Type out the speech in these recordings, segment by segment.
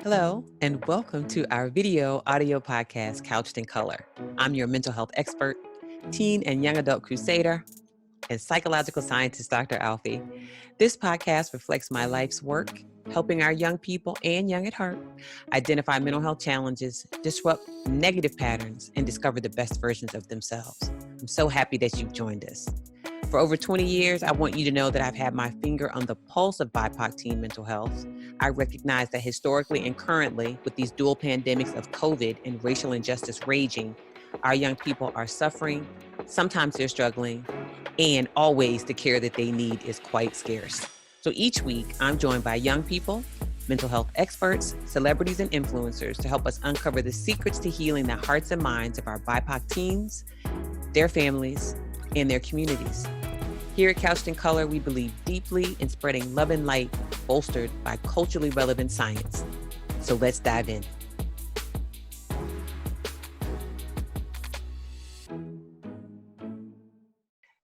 Hello, and welcome to our video audio podcast, Couched in Color. I'm your mental health expert, teen and young adult crusader, and psychological scientist, Dr. Alfie. This podcast reflects my life's work, helping our young people and young at heart identify mental health challenges, disrupt negative patterns, and discover the best versions of themselves. I'm so happy that you've joined us. For over 20 years, I want you to know that I've had my finger on the pulse of BIPOC teen mental health. I recognize that historically and currently, with these dual pandemics of COVID and racial injustice raging, our young people are suffering, sometimes they're struggling, and always the care that they need is quite scarce. So each week, I'm joined by young people, mental health experts, celebrities, and influencers to help us uncover the secrets to healing the hearts and minds of our BIPOC teens, their families, and their communities. Here at Couched in Color, we believe deeply in spreading love and light, bolstered by culturally relevant science. So let's dive in.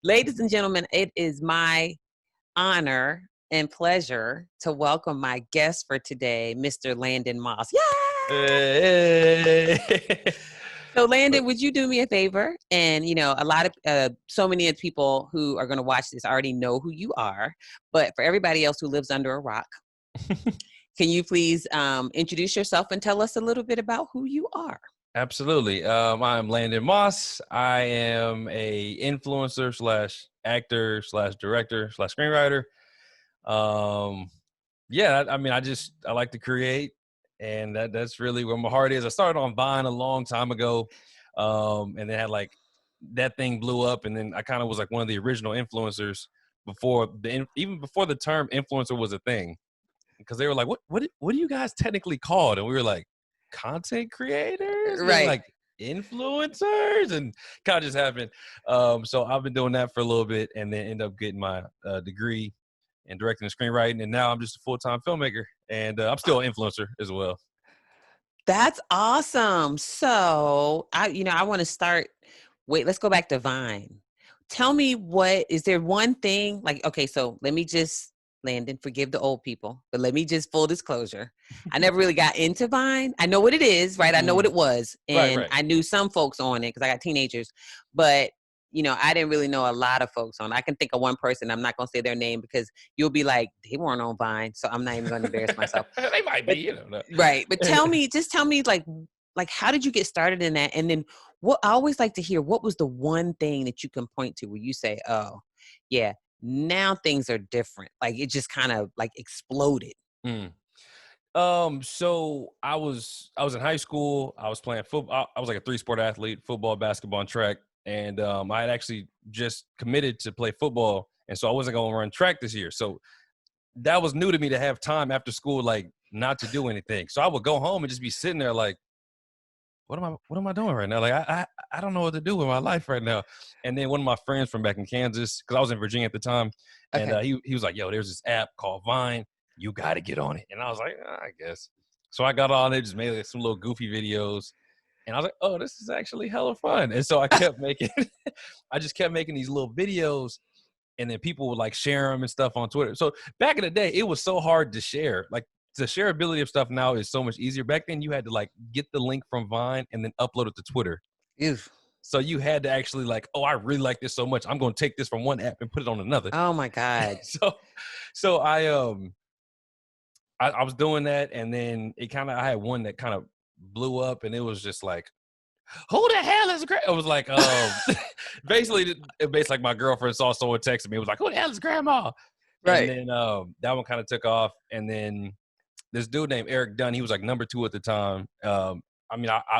Ladies and gentlemen, it is my honor and pleasure to welcome my guest for today, Mr. Landon Moss. Yay! Hey. So Landon, would you do me a favor? And, a lot of, so many of the people who are going to watch this already know who you are, but for everybody else who lives under a rock, can you please introduce yourself and tell us a little bit about who you are? Absolutely. I'm Landon Moss. I am a influencer slash actor slash director slash screenwriter. I like to create, and that's really where my heart is. I started on Vine a long time ago, and then had that thing blew up, and then I kind of was like one of the original influencers even before the term influencer was a thing, because they were like, what do you guys technically called? And we were like, content creators, Right? like influencers, and kind of just happened. So I've been doing that for a little bit, and then end up getting my degree in directing and screenwriting, and now I'm just a full-time filmmaker, and I'm still an influencer as well. That's awesome. So I want to start. Wait, let's go back to Vine. Tell me, is there one thing okay, so let me just, Landon, forgive the old people, but let me just full disclosure. I never really got into Vine. I know what it is, right? I know what it was. And Right. I knew some folks on it because I got teenagers, but I didn't really know a lot of folks on it. I can think of one person. I'm not going to say their name because you'll be like, they weren't on Vine. So I'm not even going to embarrass myself. They might But, be, you know. right. But tell me, like, how did you get started in that? And then what I always like to hear, what was the one thing that you can point to where you say, oh, yeah, now things are different. Like it just kind of like exploded. So I was in high school. I was playing football. I was like a 3-sport athlete: football, basketball, and track. And I had actually just committed to play football, and so I wasn't going to run track this year. So that was new to me, to have time after school, like not to do anything. So I would go home and just be sitting there like, what am I doing right now? Like I don't know what to do with my life right now. And then one of my friends from back in Kansas, because I was in Virginia at the time, and Okay. he was like, yo, there's this app called Vine. You got to get on it. And I was like, I guess. So I got on it, just made some little goofy videos. And I was like, oh, this is actually hella fun. And so I kept making, I just kept making these little videos, and then people would like share them and stuff on Twitter. So back in the day, it was so hard to share. Like, the shareability of stuff now is so much easier. Back then, you had to like get the link from Vine and then upload it to Twitter. Ew. So you had to actually like, oh, I really like this so much, I'm going to take this from one app and put it on another. Oh my God. So I was doing that, and then I had one that kind of blew up, and it was just like, who the hell is I was like, basically like my girlfriend saw someone texting me. It was like, who the hell is grandma? Right. And then that one kind of took off. And then this dude named Eric Dunn, he was like number 2 at the time. I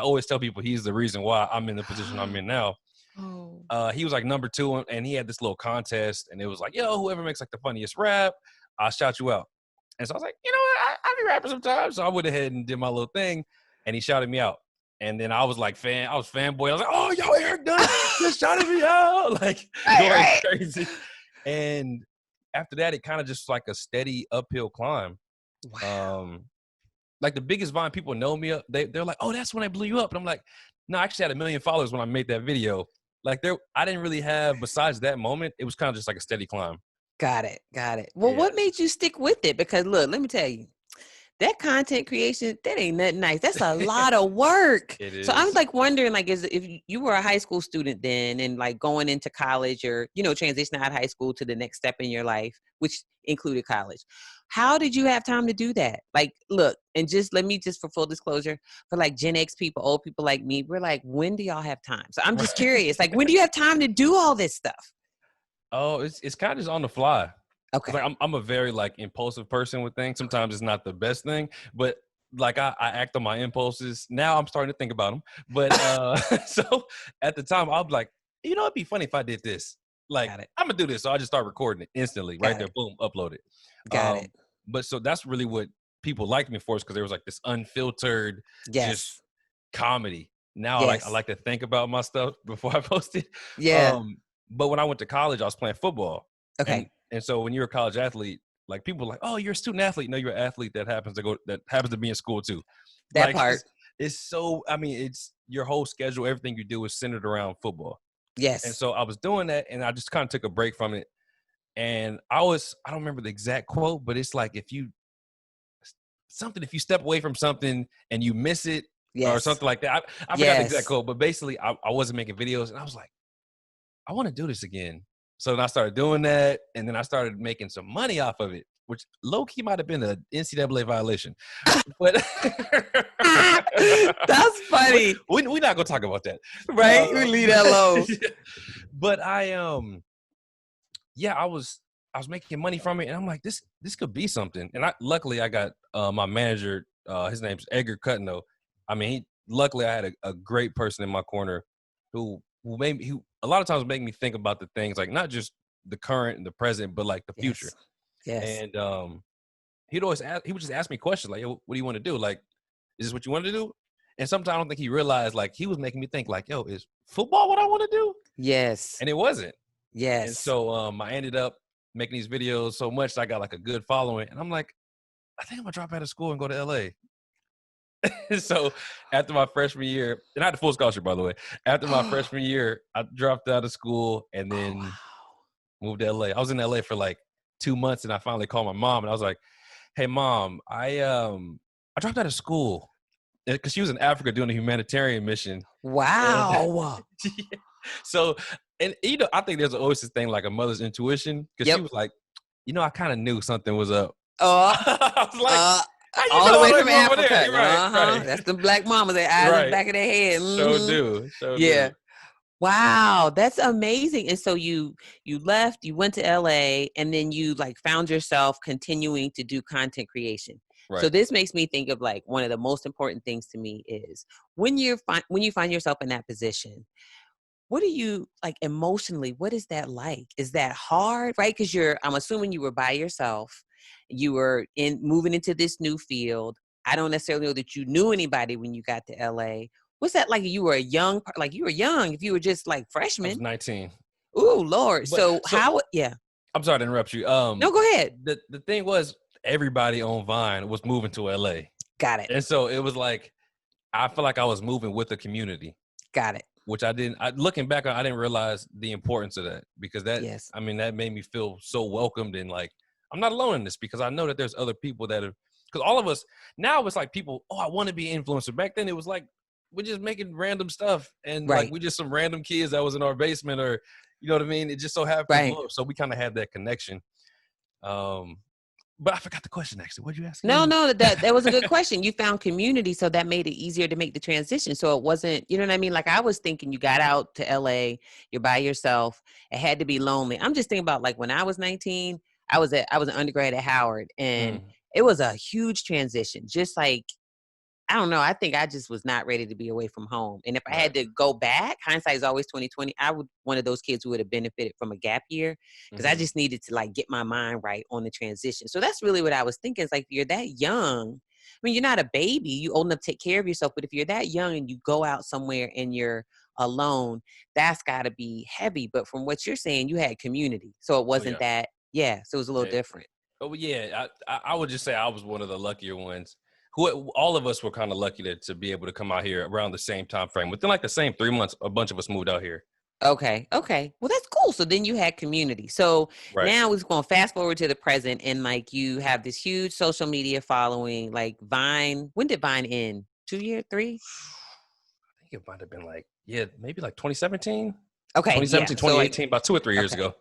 always tell people he's the reason why I'm in the position I'm in now. Oh. He was like number 2, and he had this little contest, and it was like, yo, whoever makes like the funniest rap, I'll shout you out. And so I was like, you know what, I be rapping sometimes. So I went ahead and did my little thing, and he shouted me out. And then I was like fanboy. I was like, oh, yo, Eric Dunn just shouted me out. Like, going crazy. And after that, it kind of just like a steady uphill climb. Wow. Like the biggest Vine people know me. They're like, oh, that's when I blew you up. And I'm like, no, I actually had 1 million followers when I made that video. Like I didn't really have, besides that moment, it was kind of just like a steady climb. Got it. Well, Yeah. what made you stick with it? Because look, let me tell you, that content creation, that ain't nothing nice. That's a lot of work. It So I'm is. like wondering, like, if you were a high school student then and like going into college or, transitioning out of high school to the next step in your life, which included college, how did you have time to do that? Like, look, and just for full disclosure, for like Gen X people, old people like me, we're like, when do y'all have time? So I'm just curious, like, when do you have time to do all this stuff? Oh, it's kind of just on the fly. Okay. Like I'm a very like impulsive person with things. Sometimes it's not the best thing, but like I act on my impulses. Now I'm starting to think about them. But so at the time I'll be like, it'd be funny if I did this. Like Got it. I'm gonna do this. So I just start recording it instantly, right there, boom, upload it. Got it. But so that's really what people liked me for, is because there was like this unfiltered, just Yes. comedy. Now Yes. I like to think about my stuff before I post it. Yeah. But when I went to college, I was playing football. Okay. And so when you're a college athlete, like people are like, oh, you're a student athlete. No, you're an athlete that happens to be in school too. That Like part. it's so, I mean, it's your whole schedule, everything you do is centered around football. Yes. And so I was doing that and I just kind of took a break from it. And I don't remember the exact quote, but it's like if you step away from something and you miss it, or something like that. I forgot the exact quote, but basically I wasn't making videos and I was like, I want to do this again. So then I started doing that, and then I started making some money off of it, which low-key might have been an NCAA violation. But that's funny. We're not gonna talk about that, right? We leave that alone. But I was making money from it, and I'm like, this could be something. And luckily I got my manager. His name's Edgar Cutno. I mean, luckily I had a great person in my corner who a lot of times make me think about the things, like not just the current and the present, but like the future. Yes. And he would just ask me questions like, yo, what do you want to do? Like, is this what you want to do? And sometimes I don't think he realized, like, he was making me think like, yo, is football what I want to do? Yes. And it wasn't. Yes. And so I ended up making these videos so much that I got like a good following. And I'm like, I think I'm gonna drop out of school and go to LA. So after my freshman year, and I had a full scholarship, by the way. After my freshman year, I dropped out of school and then moved to LA. I was in LA for like 2 months, and I finally called my mom, and I was like, "Hey, Mom, I dropped out of school because she was in Africa doing a humanitarian mission." Wow. And, so, and I think there's always this thing like a mother's intuition, because she was like, I kind of knew something was up. I was like. All the way from Africa. Right. That's the black mamas, their eyes in the back of their head. Mm-hmm. So do. Wow, that's amazing. And so you left, you went to LA, and then you like found yourself continuing to do content creation. Right. So this makes me think of like one of the most important things to me is when you find yourself in that position, what do you like emotionally? What is that like? Is that hard? Right? Because I'm assuming you were by yourself. You were moving into this new field. I don't necessarily know that you knew anybody when you got to LA. What's that like? You were young. If you were just like freshman. I was 19. Ooh, Lord. So how? Yeah. I'm sorry to interrupt you. No, go ahead. The thing was, everybody on Vine was moving to LA. Got it. And so it was like, I feel like I was moving with the community. Got it. Which I didn't. Looking back, I didn't realize the importance of that, because that made me feel so welcomed, and like, I'm not alone in this, because I know that there's other people that have, because all of us, now it's like people, I want to be an influencer. Back then it was like, we're just making random stuff, and like, we just some random kids that was in our basement, or, you know what I mean? It just so happened. So we kind of had that connection. But I forgot the question, actually. What'd you ask? No, that was a good question. You found community, so that made it easier to make the transition. So it wasn't, you know what I mean? Like, I was thinking you got out to LA, you're by yourself. It had to be lonely. I'm just thinking about like when I was 19, I was an undergrad at Howard, and it was a huge transition. Just like, I don't know. I think I just was not ready to be away from home. And if I had to go back, hindsight is always 20/20. I would one of those kids who would have benefited from a gap year, because I just needed to like get my mind right on the transition. So that's really what I was thinking. It's like, if you're that young, I mean, you're not a baby. You old enough to take care of yourself. But if you're that young and you go out somewhere and you're alone, that's got to be heavy. But from what you're saying, you had community. So it wasn't that. Yeah. So it was a little different. Oh, yeah. I would just say I was one of the luckier ones. All of us were kind of lucky to be able to come out here around the same time frame. Within like the same 3 months, a bunch of us moved out here. Okay. Well, that's cool. So then you had community. So Right. now we're going to fast forward to the present, and like you have this huge social media following, like Vine. When did Vine end? 2 years, 3? I think it might have been like, maybe like 2017, Okay, yeah. 2017, So like, 2018, about 2 or 3 years okay. ago.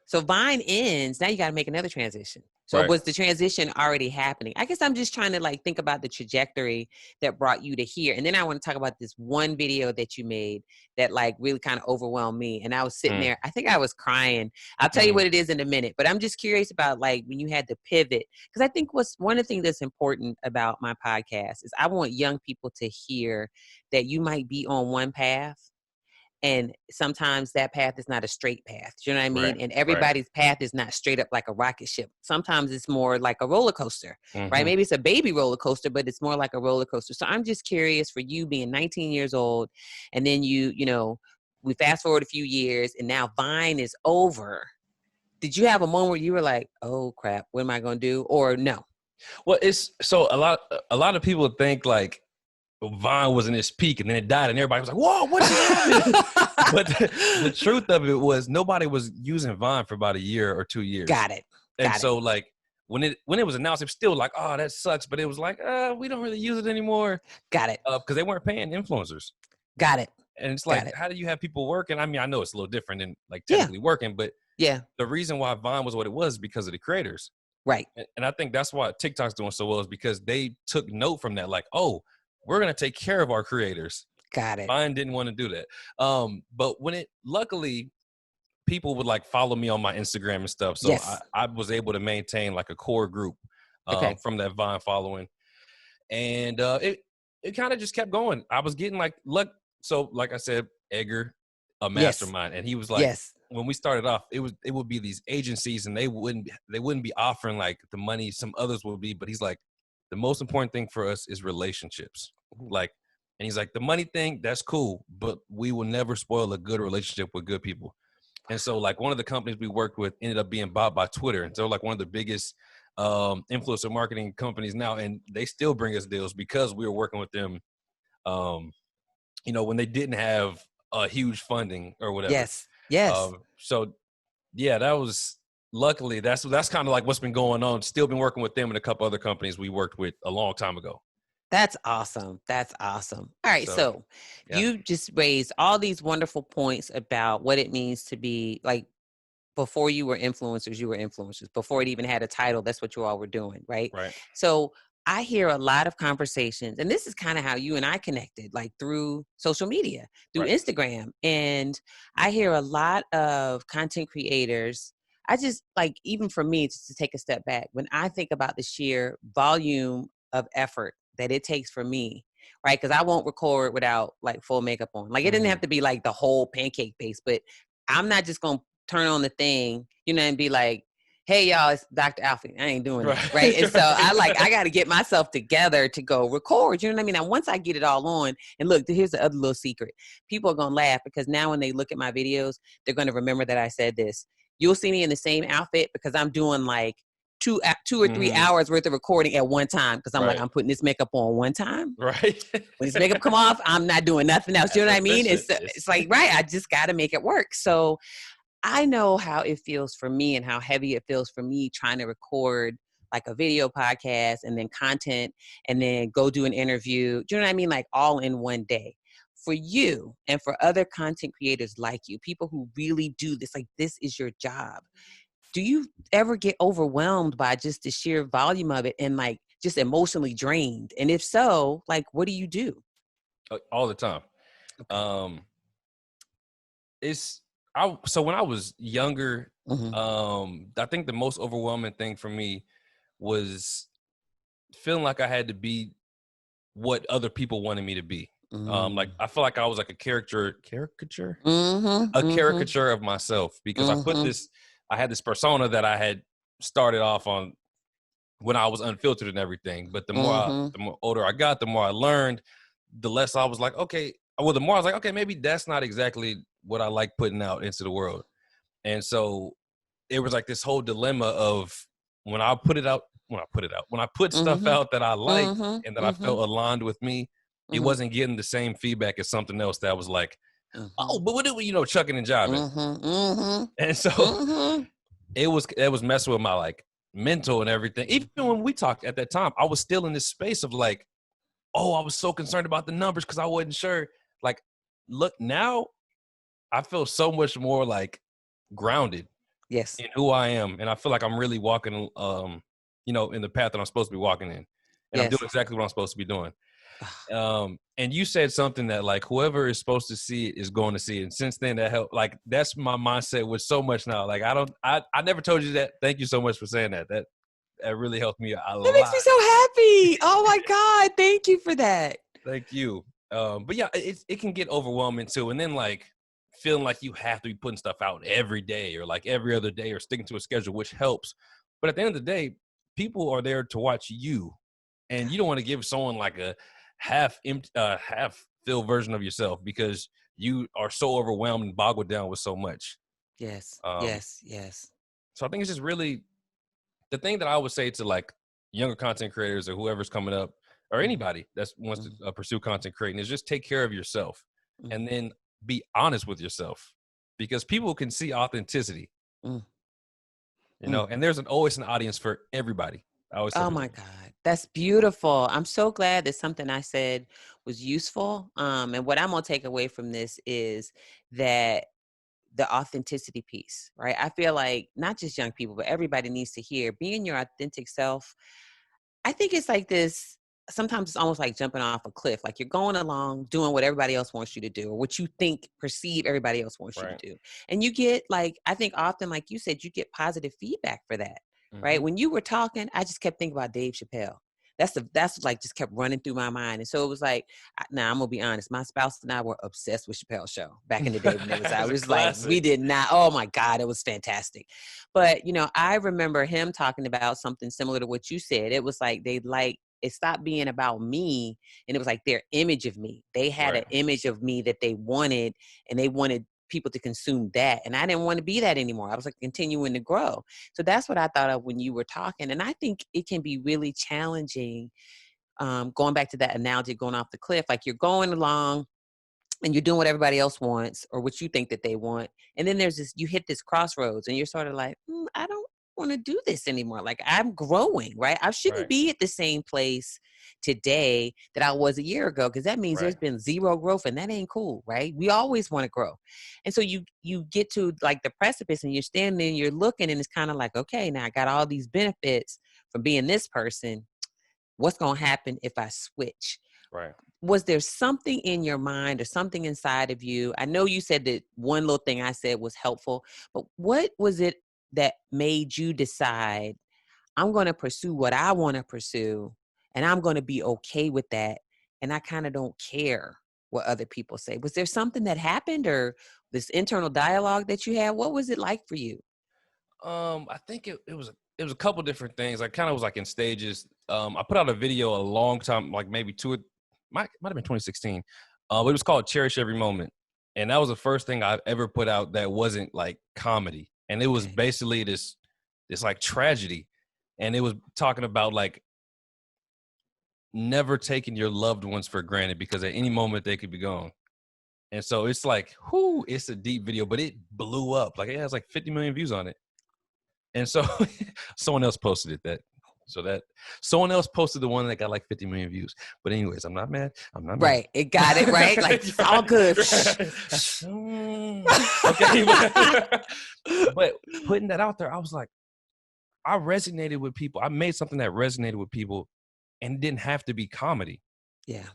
So Vine ends. Now you got to make another transition. So Right. was the transition already happening? I guess I'm just trying to like think about the trajectory that brought you to here. And then I want to talk about this one video that you made that like really kind of overwhelmed me. And I was sitting there, I think I was crying. I'll tell you what it is in a minute, but I'm just curious about like when you had to pivot. Because I think what's one of the things that's important about my podcast is I want young people to hear that you might be on one path. And sometimes that path is not a straight path. Do you know what I mean? Right. And everybody's path is not straight up like a rocket ship. Sometimes it's more like a roller coaster, right? Maybe it's a baby roller coaster, but it's more like a roller coaster. So I'm just curious for you being 19 years old, and then you know, we fast forward a few years and now Vine is over. Did you have a moment where you were like, oh crap, what am I going to do? Or no? Well, it's so a lot of people think like Vine was in its peak and then it died and everybody was like, whoa, what just happened? But the truth of it was nobody was using Vine for about a year or 2 years. Got it. And so like when it was announced, it was still like, oh, that sucks. But it was like, we don't really use it anymore. Got it. Because they weren't paying influencers. Got it. And it's like, how do you have people working? I mean, I know it's a little different than like technically working, but the reason why Vine was what it was because of the creators. Right. And I think that's why TikTok's doing so well is because they took note from that. Like, oh, we're going to take care of our creators. Got it. Vine didn't want to do that. But when luckily people would like follow me on my Instagram and stuff. So I was able to maintain like a core group from that Vine following. And it kind of just kept going. I was getting like so like I said, Edgar, a mastermind. And he was like, when we started off, it would be these agencies and they wouldn't be offering like the money some others would be. But he's like, the most important thing for us is relationships. Like, and he's like, the money thing, that's cool, but we will never spoil a good relationship with good people. And so like one of the companies we worked with ended up being bought by Twitter. And so like one of the biggest influencer marketing companies now, and they still bring us deals because we were working with them, you know, when they didn't have a huge funding or whatever. Yes. So yeah, that was, luckily that's kind of like what's been going on. Still been working with them and a couple other companies we worked with a long time ago. That's awesome. That's awesome. All right. So you just raised all these wonderful points about what it means to be like, before you were influencers, you were influencers. Before it even had a title, that's what you all were doing. Right. So I hear a lot of conversations, and this is kind of how you and I connected, like through social media, through Instagram. And I hear a lot of content creators. I just like, even for me, just to take a step back, when I think about the sheer volume of effort that it takes for me, right? Because I won't record without like full makeup on. Like it didn't have to be like the whole pancake face, but I'm not just going to turn on the thing, you know, and be like, hey y'all, it's Dr. Alfie. I ain't doing that, right? And so I got to get myself together to go record, you know what I mean? Now, once I get it all on, and look, here's the other little secret. People are going to laugh because now when they look at my videos, they're going to remember that I said this. You'll see me in the same outfit because I'm doing like 2 or 3 hours worth of recording at one time. Because I'm like, I'm putting this makeup on one time. Right. When this makeup come off, I'm not doing nothing else. You know what I mean? It's like, right. I just got to make it work. So I know how it feels for me and how heavy it feels for me trying to record like a video podcast and then content and then go do an interview. Do you know what I mean? Like all in one day. For you and for other content creators like you, people who really do this, like this is your job. Do you ever get overwhelmed by just the sheer volume of it and like just emotionally drained? And if so, like, what do you do? All the time. So when I was younger, I think the most overwhelming thing for me was feeling like I had to be what other people wanted me to be. Like I feel like I was like a caricature of myself because I had this persona that I had started off on when I was unfiltered and everything. But the more older I got, the more I learned, the less I was like, okay, well, the more I was like, okay, maybe that's not exactly what I like putting out into the world. And so it was like this whole dilemma of when I put stuff out that I liked and that I felt aligned with me, it wasn't getting the same feedback as something else that was like, Oh, but what do we, chucking and jiving. And so it was messing with my like mental and everything. Even when we talked at that time, I was still in this space of like, oh, I was so concerned about the numbers because I wasn't sure. Like, look, now I feel so much more like grounded Yes. in who I am. And I feel like I'm really walking, in the path that I'm supposed to be walking in. And I'm Yes. doing exactly what I'm supposed to be doing. And you said something that like whoever is supposed to see it is going to see it. And since then that helped, like that's my mindset with so much now. Like I never told you that. Thank you so much for saying that. That really helped me a That makes me lot. so happy. Oh my God. Thank you for that. Thank you. But yeah, it can get overwhelming too. And then like feeling like you have to be putting stuff out every day or like every other day or sticking to a schedule, which helps. But at the end of the day, people are there to watch you. And you don't want to give someone like a half filled version of yourself because you are so overwhelmed and boggled down with so much. Yes. Um, Yes. so I think it's just really the thing that I would say to like younger content creators or whoever's coming up or anybody that wants to pursue content creating is just take care of yourself and then be honest with yourself because people can see authenticity, and there's always an audience for everybody. I always tell Oh people. my God. That's beautiful. I'm so glad that something I said was useful. And what I'm going to take away from this is that the authenticity piece, right? I feel like not just young people, but everybody needs to hear being your authentic self. I think it's like this. Sometimes it's almost like jumping off a cliff. Like you're going along doing what everybody else wants you to do or what you perceive everybody else wants you to Right. do. And you get like, I think often, like you said, you get positive feedback for that, right? When you were talking, I just kept thinking about Dave Chappelle. That's like just kept running through my mind. And so it was like, now I'm gonna be honest, my spouse and I were obsessed with Chappelle's show back in the day when it was out. It It's a was like, we classic. did not, oh my God, it was fantastic. But, I remember him talking about something similar to what you said. It was like, it stopped being about me and it was like their image of me. They had Right. an image of me that they wanted and they wanted people to consume that. And I didn't want to be that anymore. I was like continuing to grow. So that's what I thought of when you were talking. And I think it can be really challenging, going back to that analogy, going off the cliff, like you're going along and you're doing what everybody else wants or what you think that they want. And then you hit this crossroads and you're sort of like, I don't want to do this anymore. Like I'm growing, right? I shouldn't Right. be at the same place today that I was a year ago, because that means Right. there's been zero growth and that ain't cool, right? We always want to grow. And so you get to like the precipice and you're standing and you're looking and it's kind of like, okay, now I got all these benefits from being this person. What's going to happen if I switch? Right. Was there something in your mind or something inside of you? I know you said that one little thing I said was helpful, but what was it that made you decide, I'm going to pursue what I want to pursue and I'm going to be okay with that? And I kind of don't care what other people say. Was there something that happened or this internal dialogue that you had? What was it like for you? I think it was a couple different things. I kind of was like in stages. I put out a video a long time, like maybe might have been 2016. But it was called Cherish Every Moment. And that was the first thing I've ever put out that wasn't like comedy. And it was Okay. basically this like tragedy. And it was talking about like never taking your loved ones for granted because at any moment they could be gone. And so it's like, it's a deep video, but it blew up. Like it has like 50 million views on it. And so someone else posted it that someone else posted the one that got like 50 million views. But anyways, I'm not mad. Right. It got it right. Like it's all good. Okay. But putting that out there, I was like, I resonated with people. I made something that resonated with people and it didn't have to be comedy. Yeah.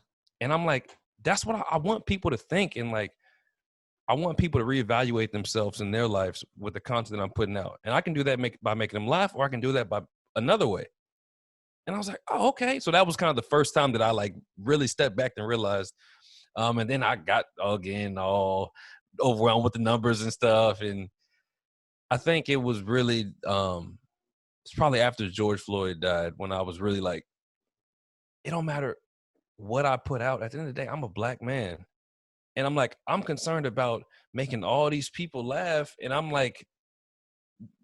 And I'm like, that's what I want people to think. And like, I want people to reevaluate themselves in their lives with the content I'm putting out. And I can do that by making them laugh, or I can do that by another way. And I was like, oh, okay. So that was kind of the first time that I like really stepped back and realized. And then I got again all overwhelmed with the numbers and stuff. And I think it was really, it's probably after George Floyd died when I was really like, it don't matter what I put out. At the end of the day, I'm a Black man. And I'm like, I'm concerned about making all these people laugh. And I'm like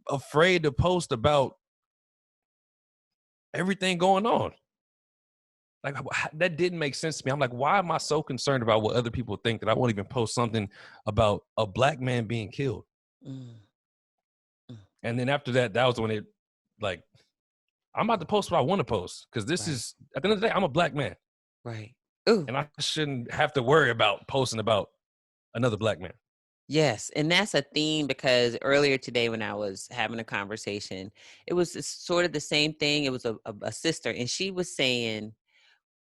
afraid to post about everything going on. like that didn't make sense to me. I'm like, why am I so concerned about what other people think that I won't even post something about a black man being killed? Mm, mm, And then after that, that was when it, like, I'm about to post what I want to post, because this right, is, at the end of the day, I'm a black man, right. Ooh, and I shouldn't have to worry about posting about another black man. yes. And that's a theme because earlier today when I was having a conversation, it was sort of the same thing. It was a sister, and she was saying,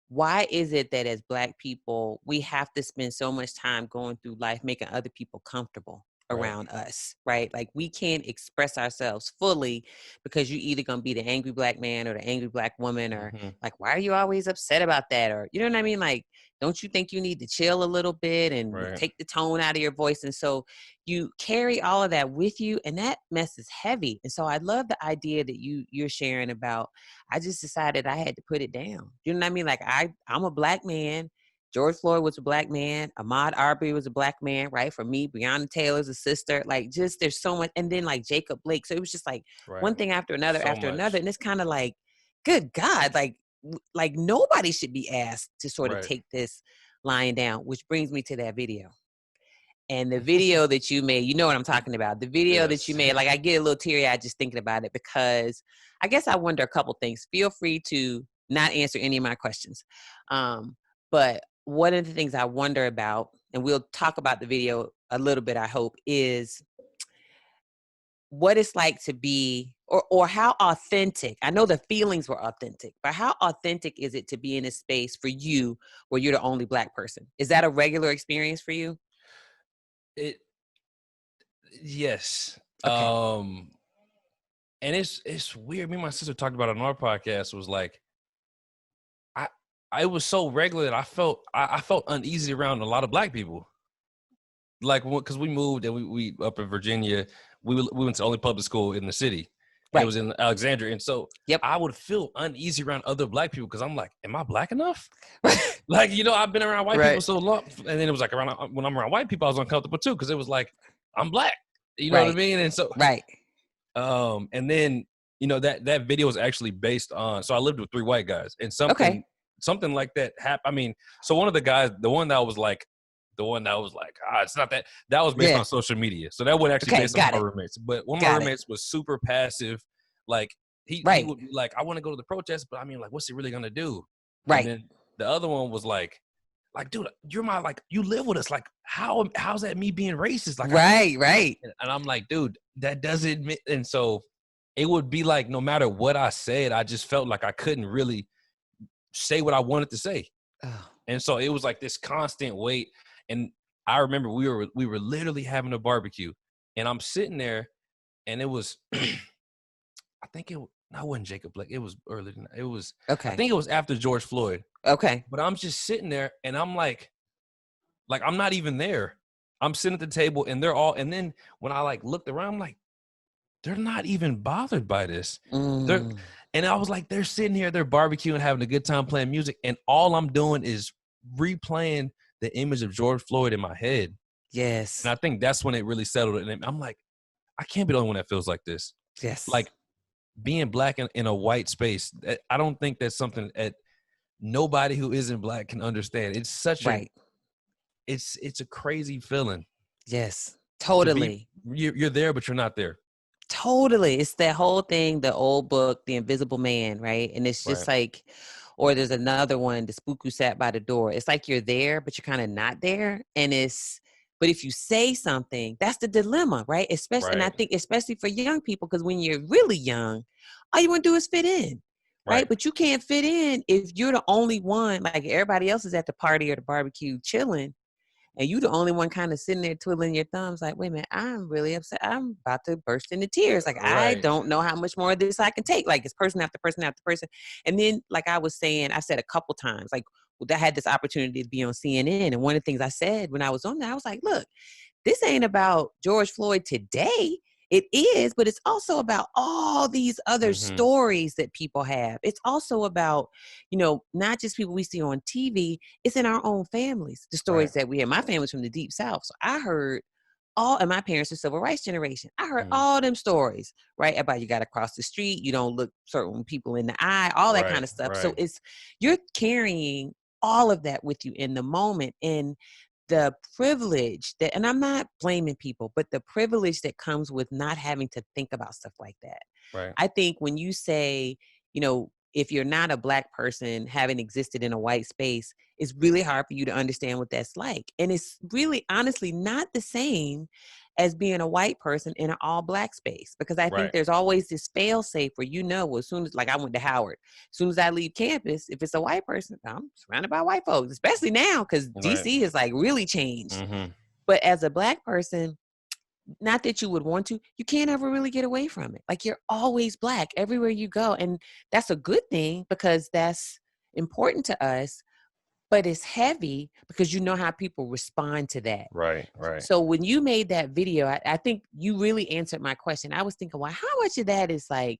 why is it that as Black people, we have to spend so much time going through life making other people comfortable Right. around us, right? Like we can't express ourselves fully because you either gonna be the angry Black man or the angry Black woman, or Mm-hmm. like, why are you always upset about that? Or, you know what I mean? Like, don't you think you need to chill a little bit and Right. take the tone out of your voice? And so you carry all of that with you, and that mess is heavy. And so I love the idea that you're sharing about, I just decided I had to put it down. You know what I mean? Like I'm a Black man. George Floyd was a Black man. Ahmaud Arbery was a Black man, right? For me, Breonna Taylor's a sister. Like, just there's so much. And then like Jacob Blake. So it was just like Right. one thing after another So after another. much. And it's kind of like, good God, like nobody should be asked to sort of Right. take this lying down, which brings me to that video. And the video that you made, you know what I'm talking about. The video that you Yes. made, like I get a little teary-eyed just thinking about it, because I guess I wonder a couple things. Feel free to not answer any of my questions. But one of the things I wonder about, and we'll talk about the video a little bit, I hope, is what it's like to be, or how authentic. I know the feelings were authentic, but how authentic is it to be in a space for you where you're the only Black person? Is that a regular experience for you? It yes. Okay. And it's weird. Me and my sister talked about it on our podcast. Was like, I I was so regular that I felt uneasy around a lot of Black people. Like, because we moved and we up in Virginia, we went to only public school in the city, and it Right. was in Alexandria, and so Yep. I would feel uneasy around other Black people because I'm like, am I Black enough? Right. Like, I've been around white people Right. so long, and then it was like when I'm around white people, I was uncomfortable too, because it was like, I'm Black. You know what I Right. mean? And so Right. and then that video was actually based on. So I lived with 3 white guys, and something Okay. something like that happened. I mean, so one of the guys, the one that was like, it's not that. That was based Yeah. on social media, so that wasn't actually Okay. based on Got my it. roommates. But one of my Got it. roommates was super passive. Like he Right. would be like, I want to go to the protest, but I mean, like, what's he really gonna do? And Right. then the other one was like, dude, you're you live with us. Like, how's that me being racist? Like, I can't. Right. Right. And I'm like, dude, that doesn't. And so it would be like, no matter what I said, I just felt like I couldn't really say what I wanted to say. Oh. And so it was like this constant wait. And I remember we were literally having a barbecue, and I'm sitting there, and it was, I think it wasn't Jacob Blake. It was earlier than that. It was, I Okay. think it was after George Floyd. Okay. But I'm just sitting there, and I'm like I'm not even there. I'm sitting at the table, and they're all. And then when I looked around, I'm like, they're not even bothered by this. They're, Mm. and I was like, they're sitting here, they're barbecuing, having a good time playing music, and all I'm doing is replaying the image of George Floyd in my head. Yes. And I think that's when it really settled. And I'm like, I can't be the only one that feels like this. Yes. Like, being Black in a white space, I don't think that's something that nobody who isn't Black can understand. It's such right. it's a crazy feeling. Yes. To be, Totally. you're there, but you're not there. Totally. It's that whole thing, the old book, The Invisible Man, right? And it's just Right. like, or there's another one, The Spook Who Sat by the Door. It's like you're there, but you're kind of not there. But if you say something, that's the dilemma, right? Especially, and I Right. think especially for young people, because when you're really young, all you want to do is fit in, right? Right. But you can't fit in if you're the only one, like everybody else is at the party or the barbecue chilling, and you the only one kind of sitting there twiddling your thumbs like, wait a minute, I'm really upset. I'm about to burst into tears. Like, I Right. don't know how much more of this I can take. Like, it's person after person after person. And then, like I was saying, I said a couple times, like, I had this opportunity to be on CNN. And one of the things I said when I was on there, I was like, look, this ain't about George Floyd today. It is, but it's also about all these other Mm-hmm. stories that people have. It's also about, not just people we see on TV. It's in our own families, the stories Right. that we have. My family's from the Deep South. So I heard and my parents are civil rights generation. I heard all them stories, right? About you got to cross the street, you don't look certain people in the eye, all that kind of stuff. So you're carrying all of that with you in the moment, and the privilege that, and I'm not blaming people, but the privilege that comes with not having to think about stuff like that. Right. I think when you say, if you're not a Black person having existed in a white space, it's really hard for you to understand what that's like. And it's really honestly not the same as being a white person in an all Black space, because I think there's always this fail safe where, as soon as, like, I went to Howard, as soon as I leave campus, if it's a white person, I'm surrounded by white folks, especially now because DC has like really changed. But as a Black person, not that you would want to, you can't ever really get away from it. Like, you're always Black everywhere you go. And that's a good thing because that's important to us, but it's heavy because you know how people respond to that. Right. So when you made that video, I think you really answered my question. I was thinking, well, how much of that is like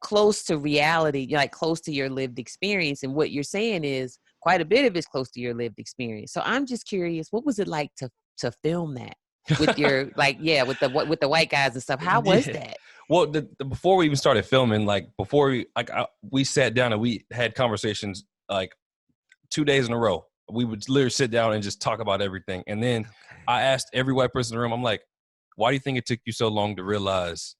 close to reality, like close to your lived experience? And what you're saying is quite a bit of it's close to your lived experience. So I'm just curious, what was it like to film that? With your with the white guys and stuff. How was that? Well, before we even started filming, we sat down and we had conversations like 2 days in a row. We would literally sit down and just talk about everything. And then I asked every white person in the room, I'm like, why do you think it took you so long to realize?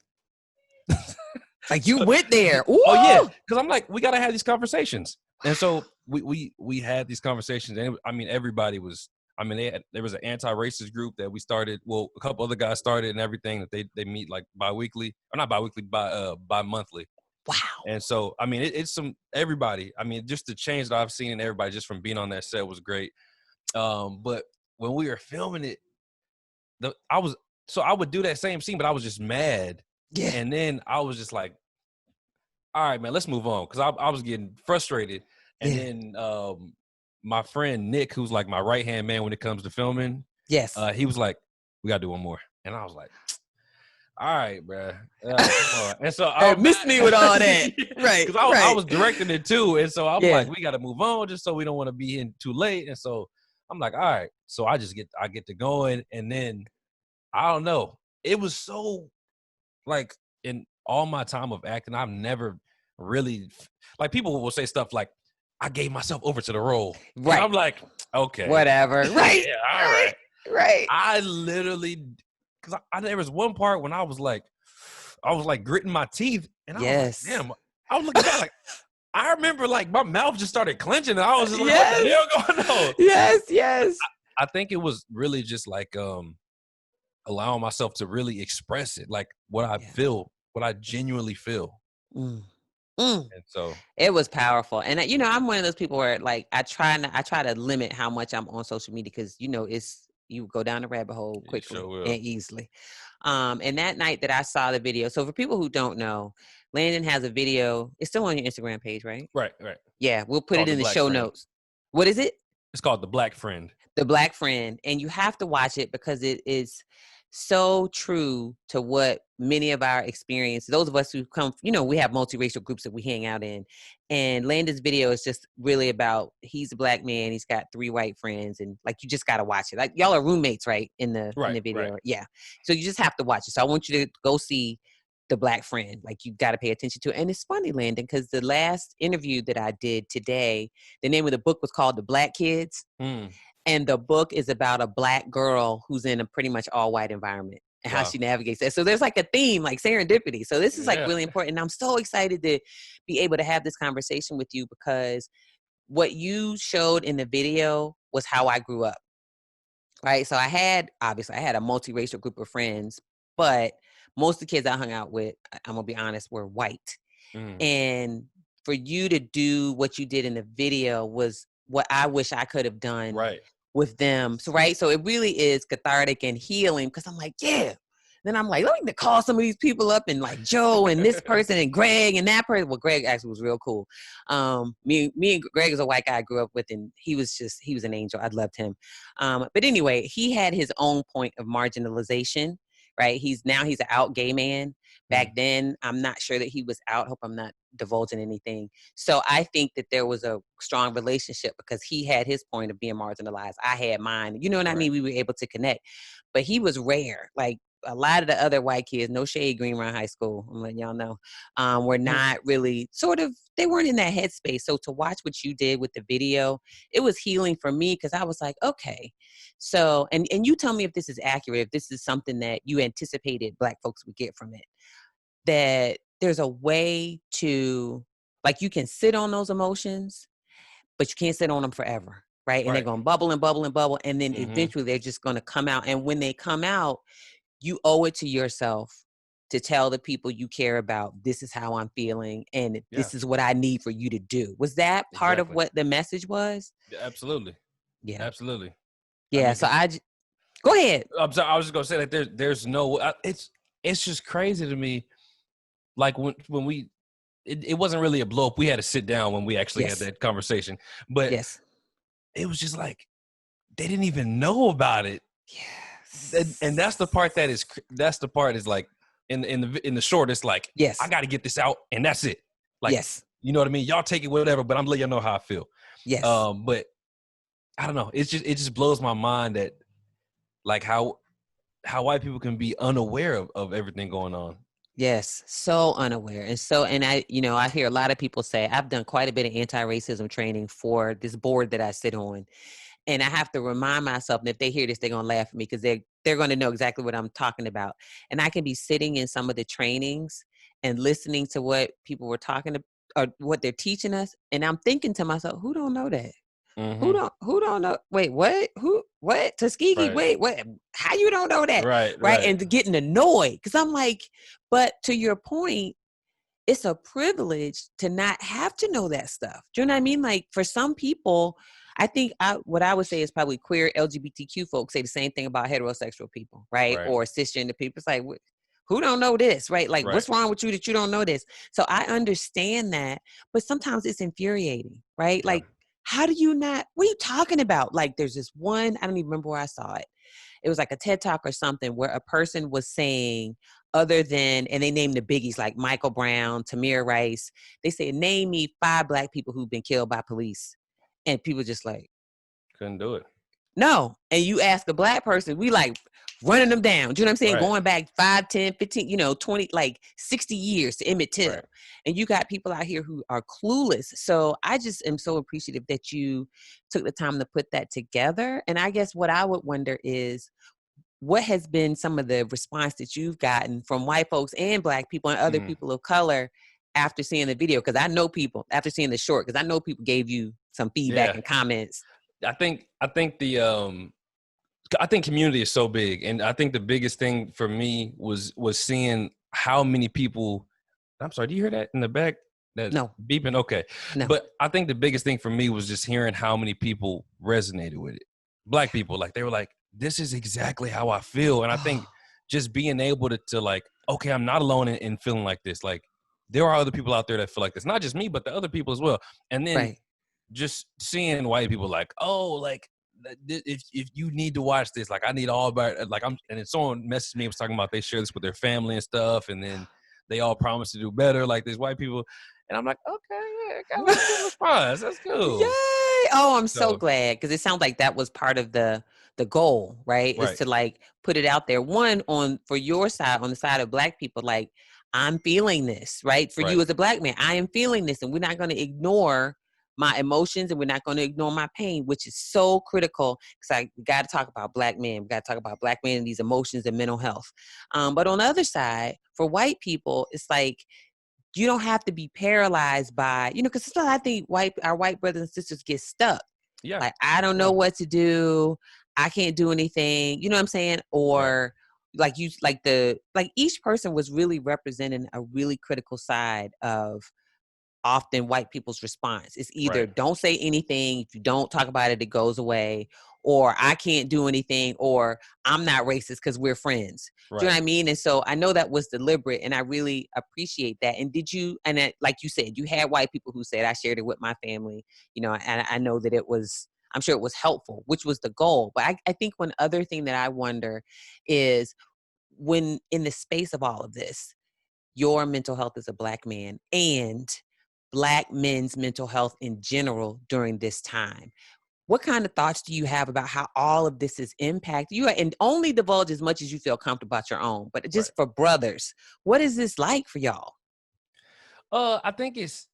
Like, you went there. Ooh. Oh yeah, because I'm like, we got to have these conversations. And so we had these conversations, and I mean, everybody was. I mean, there was an anti-racist group that we started. Well, a couple other guys started and everything, that they meet like bi-weekly, or not bi-weekly, bi-monthly. Wow. And so, I mean, it's everybody. I mean, just the change that I've seen in everybody just from being on that set was great. But when we were filming it, I would do that same scene, but I was just mad. Yeah. And then I was just like, all right, man, let's move on. Cause I was getting frustrated. And then, my friend Nick, who's like my right-hand man when it comes to filming. Yes. He was like, we got to do one more. And I was like, all right, bro. And so I missed me with all that. Right. Because I was directing it too. And so I'm like, we got to move on just so we don't want to be in too late. And so I'm like, all right. So I get to going. And then, I don't know. It was so, like, in all my time of acting, I've never really, like, people will say stuff like, I gave myself over to the role. Right. And I'm like, okay. Whatever. Right. Yeah, all right. Right. I literally, because there was one part when I was like gritting my teeth. And I was like, damn. I was looking back like, I remember like my mouth just started clenching. And I was just like, what the hell going on? Yes. I think it was really just like allowing myself to really express it. Like what I feel, what I genuinely feel. And so it was powerful. And I'm one of those people where like I try to limit how much I'm on social media because you go down the rabbit hole quickly and easily. And that night that I saw the video, so for people who don't know, Landon has a video. It's still on your Instagram page, right? Right. Yeah, we'll put it in the show notes. What is it? It's called The Black Friend. The Black Friend. And you have to watch it because it is so true to what many of our experiences, those of us who come, we have multiracial groups that we hang out in. And Landon's video is just really about, he's a Black man. He's got 3 white friends. And like, you just got to watch it. Like, y'all are roommates, right? In the video. Right. Yeah. So you just have to watch it. So I want you to go see The Black Friend. Like, you got to pay attention to it. And it's funny, Landon, because the last interview that I did today, the name of the book was called The Black Kids. And the book is about a Black girl who's in a pretty much all white environment and how she navigates that. So there's like a theme, like serendipity. So this is like really important. And I'm so excited to be able to have this conversation with you because what you showed in the video was how I grew up. Right. So I had a multiracial group of friends, but most of the kids I hung out with, I'm gonna be honest, were white. And for you to do what you did in the video was what I wish I could have done with them. So, so it really is cathartic and healing because I'm like, Then I'm like, let me call some of these people up and like Joe and this person and Greg and that person. Well, Greg actually was real cool. Me and Greg is a white guy I grew up with, and he was an angel. I loved him. But anyway, he had his own point of marginalization, right? He's an out gay man. Back Mm. then, I'm not sure that he was out. Hope I'm not divulging anything. So I think that there was a strong relationship because he had his point of being marginalized. I had mine. You know what I Right. mean? We were able to connect. But he was rare. Like a lot of the other white kids, no shade, Green Run High School, I'm letting y'all know, were not really they weren't in that headspace. So to watch what you did with the video, it was healing for me because I was like, okay. So, and you tell me if this is accurate, if this is something that you anticipated Black folks would get from it, that there's a way to, like, you can sit on those emotions, but you can't sit on them forever, right? And they're Right. going to bubble and bubble and bubble. And then Mm-hmm. eventually they're just going to come out. And when they come out, you owe it to yourself to tell the people you care about, this is how I'm feeling and this is what I need for you to do. Was that part of Exactly. what the message was? Yeah, absolutely. Yeah. Absolutely. I Yeah. mean, So go ahead. I'm sorry, I was just gonna say that there's no. It's just crazy to me. Like when we, it wasn't really a blow up. We had to sit down when we actually had Yes. that conversation, but Yes. it was just like they didn't even know about it. Yes. And that's the part is like in the short, it's like, Yes. I got to get this out and that's it. Like, yes. you know what I mean? Y'all take it whatever, but I'm letting y'all know how I feel. Yes. But I don't know. It just blows my mind that like how white people can be unaware of everything going on. Yes, so unaware. And I hear a lot of people say, I've done quite a bit of anti-racism training for this board that I sit on. And I have to remind myself, and if they hear this, they're going to laugh at me because they're going to know exactly what I'm talking about. And I can be sitting in some of the trainings and listening to what people were talking about or what they're teaching us. And I'm thinking to myself, who don't know that? Mm-hmm. Who don't know? Wait, what? Who? What? Tuskegee? Right. Wait, what? How you don't know that? Right. And getting annoyed because I'm like, but to your point, it's a privilege to not have to know that stuff. Do you know what I mean? Like for some people, I think what I would say is probably queer LGBTQ folks say the same thing about heterosexual people, right? Right. Or cisgender people. It's like, who don't know this, right? Like, what's wrong with you that you don't know this? So I understand that, but sometimes it's infuriating, right? Yeah. Like, how do you not, what are you talking about? Like, there's this one, I don't even remember where I saw it. It was like a TED Talk or something where a person was saying, other than, and they named the biggies like Michael Brown, Tamir Rice. They said, name me 5 Black people who've been killed by police. And people just like, Couldn't do it. no. And you ask a Black person, we like running them down. Do you know what I'm saying? Right. Going back 5, 10, 15, 20, like 60 years to Emmett Till. Right. And you got people out here who are clueless. So I just am so appreciative that you took the time to put that together. And I guess what I would wonder is, what has been some of the response that you've gotten from white folks and Black people and other people of color after seeing the video? Because I know people, after seeing the short, because I know people gave you some feedback and comments. I think community is so big, and I think the biggest thing for me was seeing how many people. I'm sorry, do you hear that in the back? That No. Beeping. Okay, No. But I think the biggest thing for me was just hearing how many people resonated with it. Black people, like they were like, "This is exactly how I feel," and I think just being able to like, okay, I'm not alone in feeling like this. Like there are other people out there that feel like this, not just me, but the other people as well. And then just seeing white people like, oh, like if you need to watch this, like I need all about like and then someone messaged me and was talking about they share this with their family and stuff, and then they all promise to do better, like these white people, and I'm like, okay, yeah, got a good response. That's cool. Yay! Oh, I'm so glad because it sounds like that was part of the goal, right? Is to like put it out there. One for your side, on the side of Black people, like I'm feeling this, right? For you as a Black man, I am feeling this, and we're not going to ignore my emotions and we're not going to ignore my pain, which is so critical because we got to talk about Black men. We got to talk about Black men and these emotions and mental health. But on the other side, for white people, it's like, you don't have to be paralyzed by, because sometimes I think our white brothers and sisters get stuck. Yeah. Like, I don't know what to do. I can't do anything. You know what I'm saying? Or like each person was really representing a really critical side of often white people's response. It's either don't say anything. If you don't talk about it, it goes away. Or I can't do anything, or I'm not racist because we're friends. Do you know what I mean? And so I know that was deliberate, and I really appreciate that. And like you said, you had white people who said, I shared it with my family, and I know that I'm sure it was helpful, which was the goal. But I think one other thing that I wonder is, when in the space of all of this, your mental health as a Black man and Black men's mental health in general during this time, what kind of thoughts do you have about how all of this has impacted you? And only divulge as much as you feel comfortable about your own, but just for brothers, what is this like for y'all? I think it's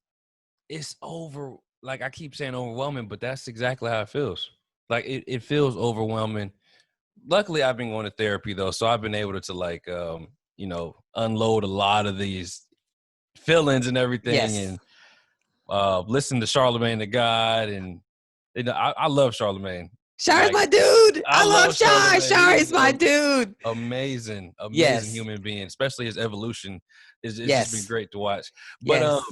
over, like I keep saying overwhelming, but that's exactly how it feels. Like it feels overwhelming. Luckily I've been going to therapy though, so I've been able to like unload a lot of these feelings and everything, and listen to Charlemagne the God, and I love Charlemagne. Char's like, my dude. I love Char. Charlemagne. Char is my dude. Amazing human being, especially his evolution. It's just been great to watch. But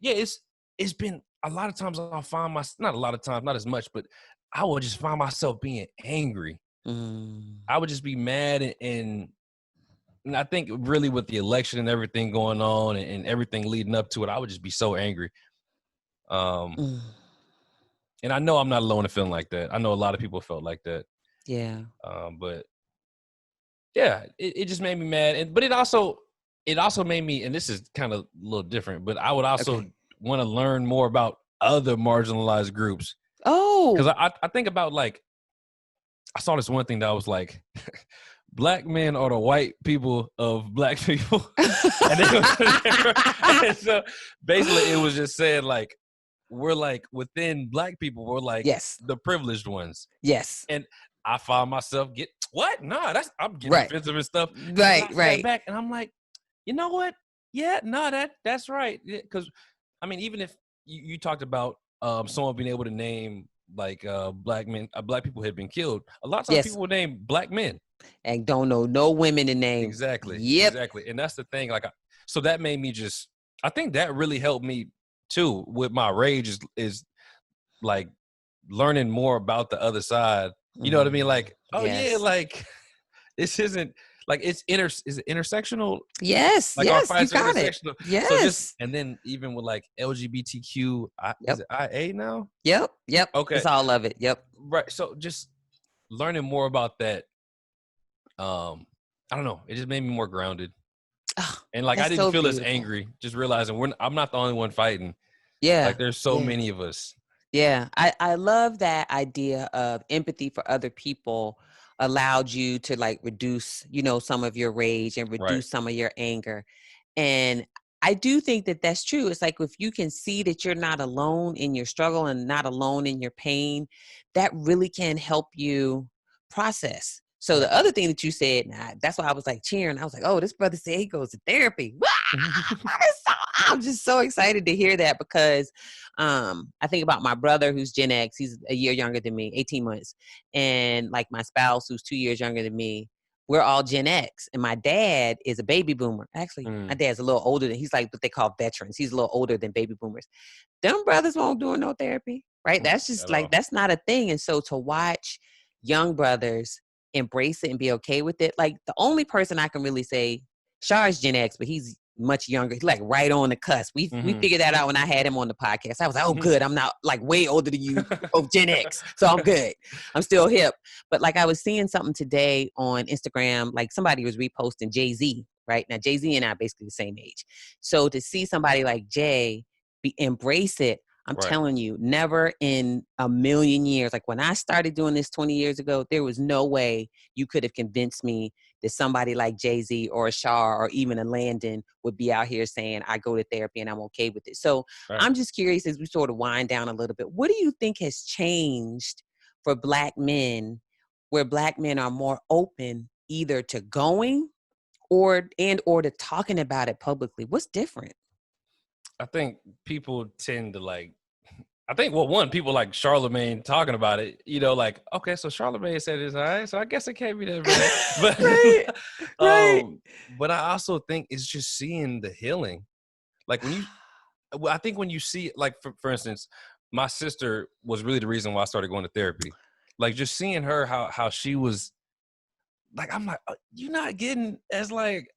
it's been a lot of times I'll find not a lot of times, not as much, but I will just find myself being angry. I would just be mad, and I think really with the election and everything going on and everything leading up to it, I would just be so angry. And I know I'm not alone in feeling like that. I know a lot of people felt like that. Yeah. But yeah, it just made me mad. But it also made me, and this is kind of a little different, but I would also want to learn more about other marginalized groups. Oh. Because I think about, like, I saw this one thing that was like, Black men are the white people of Black people. and so basically it was just saying, like, we're like, within Black people, we're like the privileged ones. Yes. And I found myself I'm getting offensive and stuff. Right. Back, and I'm like, you know what? Yeah, no, that's right. Because I mean, even if you talked about someone being able to name like Black men, Black people had been killed. A lot of times people would name Black men and don't know no women to name. Exactly. Yep. Exactly. And that's the thing. Like, so that made me I think that really helped me too with my rage is like learning more about the other side. You know what I mean? Like, yeah, like this isn't like is it intersectional? Yes. Like yes. our fights You got are it. intersectional. Yes. So and then even with like LGBTQ, is it IA now? Yep. Okay. It's all of it. Yep. Right. So just learning more about that. I don't know. It just made me more grounded. And like I didn't feel as angry, just realizing I'm not the only one fighting. Yeah. Like there's so many of us. Yeah. I love that idea of empathy for other people allowed you to like reduce, some of your rage and reduce some of your anger. And I do think that that's true. It's like if you can see that you're not alone in your struggle and not alone in your pain, that really can help you process. So the other thing that you said, that's why I was like cheering. I was like, oh, this brother said he goes to therapy. I'm just so excited to hear that because I think about my brother who's Gen X. He's a year younger than me, 18 months. And like my spouse who's 2 years younger than me. We're all Gen X. And my dad is a baby boomer. Actually, my dad's a little older he's like what they call veterans. He's a little older than baby boomers. Them brothers won't do no therapy, right? That's just like, that's not a thing. And so to watch young brothers embrace it and be okay with it. Like the only person I can really say, Shar is Gen X, but he's much younger. He's like right on the cusp. We figured that out when I had him on the podcast. I was like, oh, good. I'm not like way older than you of Gen X. So I'm good. I'm still hip. But like I was seeing something today on Instagram, like somebody was reposting Jay-Z, right? Now Jay-Z and I are basically the same age. So to see somebody like Jay embrace it, I'm telling you, never in a million years. Like when I started doing this 20 years ago, there was no way you could have convinced me that somebody like Jay-Z or a Shar or even a Landon would be out here saying, I go to therapy and I'm okay with it. So I'm just curious as we sort of wind down a little bit, what do you think has changed for Black men where Black men are more open either to going or to talking about it publicly? What's different? I think people tend to people like Charlemagne talking about it, like, okay, so Charlemagne said this, all right, so I guess it can't be that bad. But, but I also think it's just seeing the healing. Like I think when you see, like, for instance, my sister was really the reason why I started going to therapy. Like just seeing her, how she was, like, I'm like, you're not getting as like,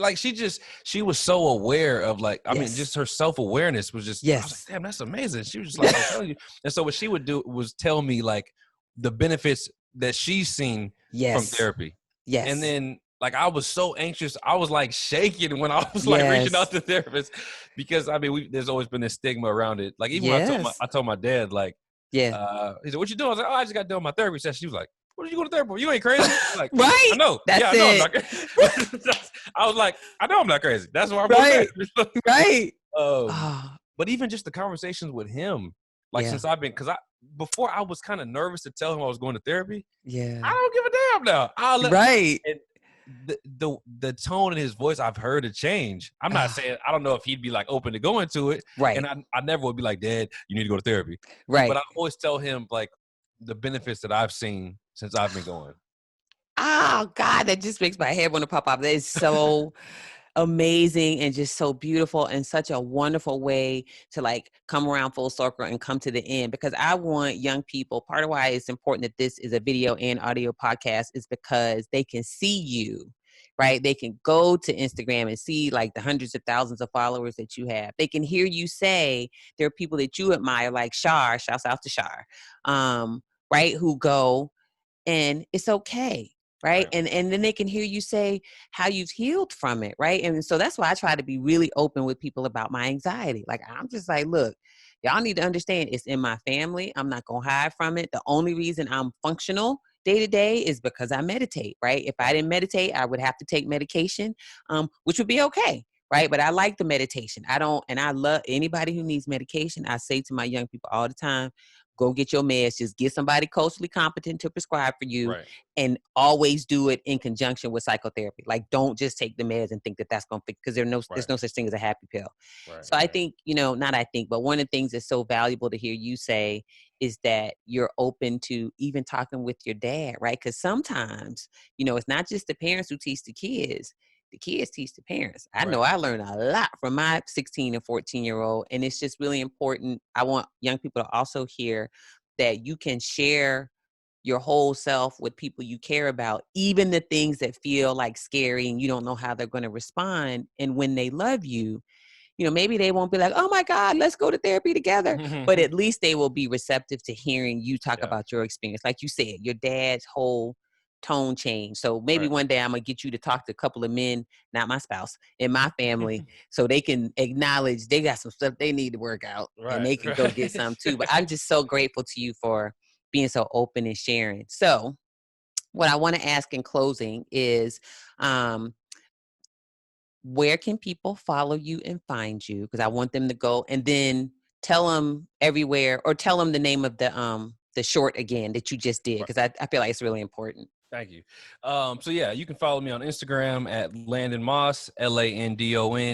like she was so aware of like, I mean, just her self-awareness was just, I was like, damn, that's amazing. She was just like, I'm telling you. And so what she would do was tell me like the benefits that she's seen from therapy. Yes. And then like I was so anxious, I was like shaking when I was like reaching Yes. out to therapists, because I mean there's always been this stigma around it. Like even when Yes. I told my dad, like he said, "What you doing?" I was like, "Oh, I just got done my therapy session." She was like, "What are you going to therapy for? You ain't crazy." I'm like, Right. I know. That's Yeah, I know I'm it. not crazy. I was like, I know I'm not crazy. That's why I'm going Right. to therapy. Right. Um, Oh, but even just the conversations with him, like yeah. since I've been, because before I was kind of nervous to tell him I was going to therapy. Yeah. I don't give a damn now. Right. And the tone in his voice, I've heard it change. I'm not saying, I don't know if he'd be like open to going to it. Right. And I never would be like, Dad, you need to go to therapy. Right. But I always tell him like the benefits that I've seen since I've been going. Oh God, that just makes my head want to pop up. That is so amazing and just so beautiful, and such a wonderful way to like come around full circle and come to the end, because I want young people, part of why it's important that this is a video and audio podcast is because they can see you, right? They can go to Instagram and see like the hundreds of thousands of followers that you have. They can hear you say there are people that you admire, like Shar, shouts out to Shar, right? Who go, and it's okay. Right. And then they can hear you say how you've healed from it. Right. And so that's why I try to be really open with people about my anxiety. Like, I'm just like, look, y'all need to understand it's in my family. I'm not going to hide from it. The only reason I'm functional day to day is because I meditate. Right. If I didn't meditate, I would have to take medication, which would be okay. Right. But I like the meditation. And I love anybody who needs medication. I say to my young people all the time, go get your meds. Just get somebody culturally competent to prescribe for you, and always do it in conjunction with psychotherapy. Like, don't just take the meds and think that that's going to fix, because there's no such thing as a happy pill. So I think, but one of the things that's so valuable to hear you say is that you're open to even talking with your dad, right? Because sometimes, it's not just the parents who teach the kids. The kids teach the parents. I know I learned a lot from my 16 and 14-year-old, and it's just really important. I want young people to also hear that you can share your whole self with people you care about, even the things that feel like scary and you don't know how they're going to respond. And when they love you, maybe they won't be like, oh my God, let's go to therapy together. But at least they will be receptive to hearing you talk about your experience. Like you said, your dad's whole tone change. So maybe one day I'm going to get you to talk to a couple of men, not my spouse, in my family, so they can acknowledge they got some stuff they need to work out, and they can go get some too. But I'm just so grateful to you for being so open and sharing. So what I want to ask in closing is, where can people follow you and find you? Because I want them to go, and then tell them everywhere, or tell them the name of the short again that you just did, because I feel like it's really important. Thank you. So yeah, you can follow me on Instagram at Landon Moss, LandonMoss.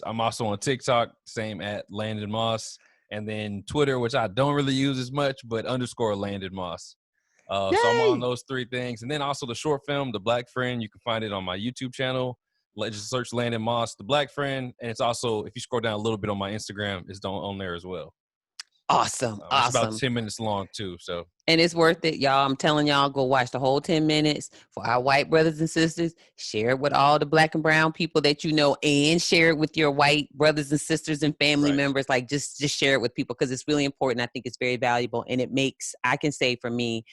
I'm also on TikTok, same at Landon Moss, and then Twitter, which I don't really use as much, but _ Landon Moss. So I'm on those three things, and then also the short film, The Black Friend. You can find it on my YouTube channel. Just search Landon Moss, The Black Friend, and it's also, if you scroll down a little bit on my Instagram, it's on there as well. Awesome. It's about 10 minutes long too. So, and it's worth it, y'all. I'm telling y'all, go watch the whole 10 minutes. For our white brothers and sisters, share it with all the black and brown people that you know, and share it with your white brothers and sisters and family members. Like, just share it with people, because it's really important. I think it's very valuable, and it makes, I can say for me,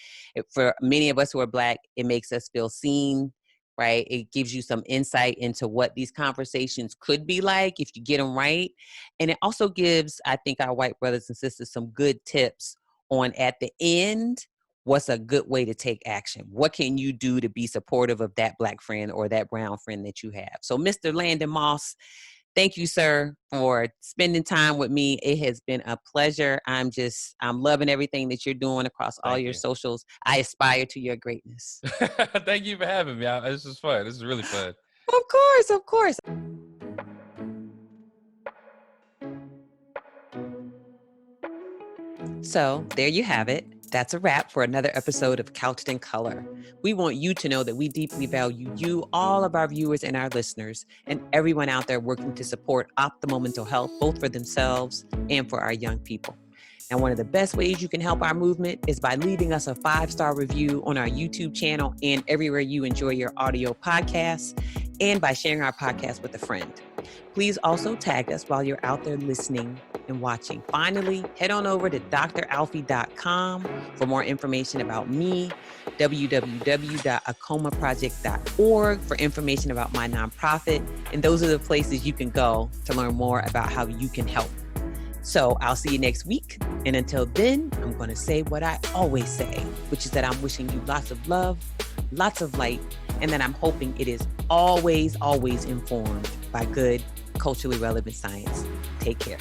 for many of us who are black, it makes us feel seen. Right? It gives you some insight into what these conversations could be like if you get them right. And it also gives, I think, our white brothers and sisters some good tips on, at the end, what's a good way to take action? What can you do to be supportive of that black friend or that brown friend that you have? So Mr. Landon Moss, thank you, sir, for spending time with me. It has been a pleasure. I'm loving everything that you're doing across all your socials. I aspire to your greatness. Thank you for having me. This is fun. This is really fun. Of course, of course. So there you have it. That's a wrap for another episode of Couched in Color. We want you to know that we deeply value you, all of our viewers and our listeners, and everyone out there working to support optimal mental health, both for themselves and for our young people. And one of the best ways you can help our movement is by leaving us a 5-star review on our YouTube channel and everywhere you enjoy your audio podcasts, and by sharing our podcast with a friend. Please also tag us while you're out there listening and watching. Finally, head on over to dralfie.com for more information about me, www.acomaproject.org for information about my nonprofit. And those are the places you can go to learn more about how you can help. So I'll see you next week. And until then, I'm going to say what I always say, which is that I'm wishing you lots of love, lots of light, and that I'm hoping it is always, always informed by good, culturally relevant science. Take care.